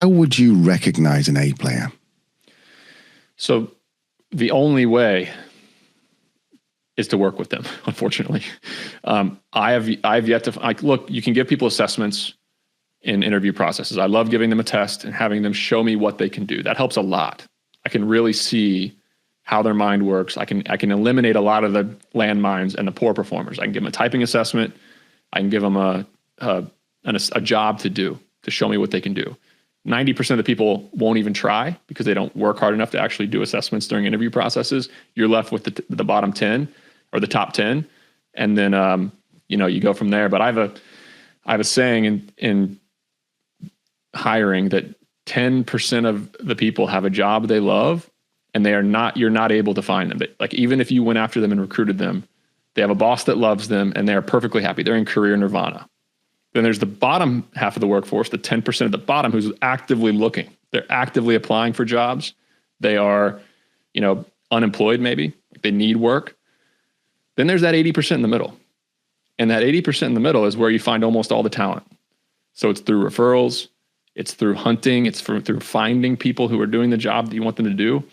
How would you recognize an A player? So the only way is to work with them, unfortunately. I've yet to look, you can give people assessments in interview processes. I love giving them a test and having them show me what they can do. That helps a lot. I can really see how their mind works. I can eliminate a lot of the landmines and the poor performers. I can give them a typing assessment. I can give them a job to do, to show me what they can do. 90% of the people won't even try because they don't work hard enough to actually do assessments during interview processes. You're left with the bottom 10 or the top 10. And then, you go from there. But I have a saying in hiring that 10% of the people have a job they love and you're not able to find them. But like, even if you went after them and recruited them, they have a boss that loves them and they're perfectly happy. They're in career nirvana. Then there's the bottom half of the workforce, the 10% of the bottom who's actively looking. They're actively applying for jobs. They are, unemployed maybe. They need work. Then there's that 80% in the middle. And that 80% in the middle is where you find almost all the talent. So it's through referrals, it's through hunting, it's through finding people who are doing the job that you want them to do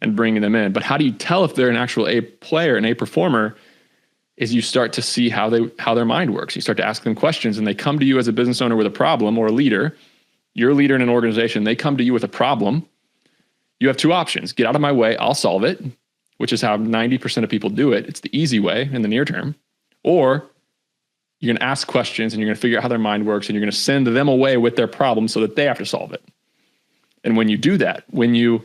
and bringing them in. But how do you tell if they're an actual A player, an A performer? Is you start to see how their mind works. You start to ask them questions and they come to you as a business owner with a problem, or a leader. You're a leader in an organization. They come to you with a problem. You have two options. Get out of my way. I'll solve it, which is how 90% of people do it. It's the easy way in the near term. Or you're going to ask questions and you're going to figure out how their mind works and you're going to send them away with their problem so that they have to solve it. And when you do that, when you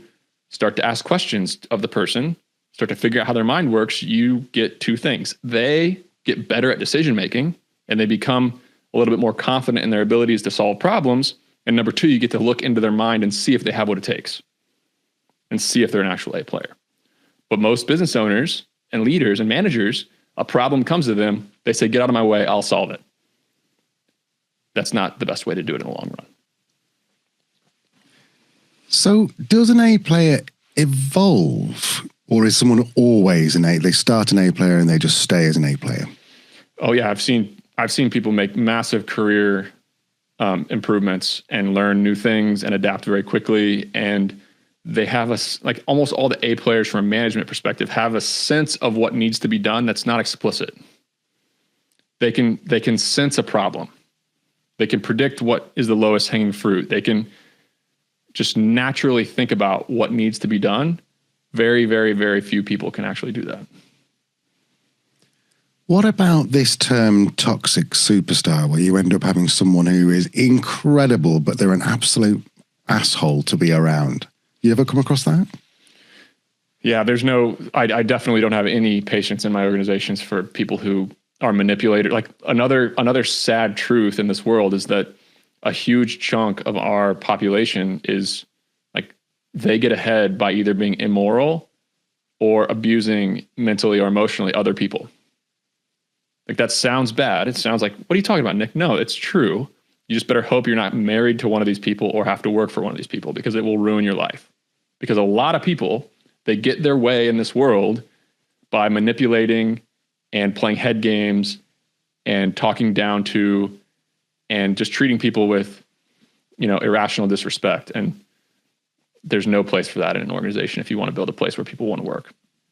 start to ask questions of the person, start to figure out how their mind works, you get two things. They get better at decision making and they become a little bit more confident in their abilities to solve problems. And number two, you get to look into their mind and see if they have what it takes and see if they're an actual A player. But most business owners and leaders and managers, a problem comes to them, they say, get out of my way, I'll solve it. That's not the best way to do it in the long run. So does an A player evolve? Or is someone always they start an A player and they just stay as an A player? Oh yeah, I've seen people make massive career improvements and learn new things and adapt very quickly. And they have almost all the A players from a management perspective have a sense of what needs to be done that's not explicit. They can sense a problem. They can predict what is the lowest hanging fruit. They can just naturally think about what needs to be done. Very, very, very few people can actually do that. What about this term toxic superstar, where you end up having someone who is incredible, but they're an absolute asshole to be around? You ever come across that? Yeah, I definitely don't have any patience in my organizations for people who are manipulated. Like another sad truth in this world is that a huge chunk of our population is they get ahead by either being immoral or abusing mentally or emotionally other people. Like, that sounds bad. It sounds like, what are you talking about, Nick? No, it's true. You just better hope you're not married to one of these people or have to work for one of these people, because it will ruin your life. Because a lot of people, they get their way in this world by manipulating and playing head games and talking down to and just treating people with, irrational disrespect. And there's no place for that in an organization if you want to build a place where people want to work.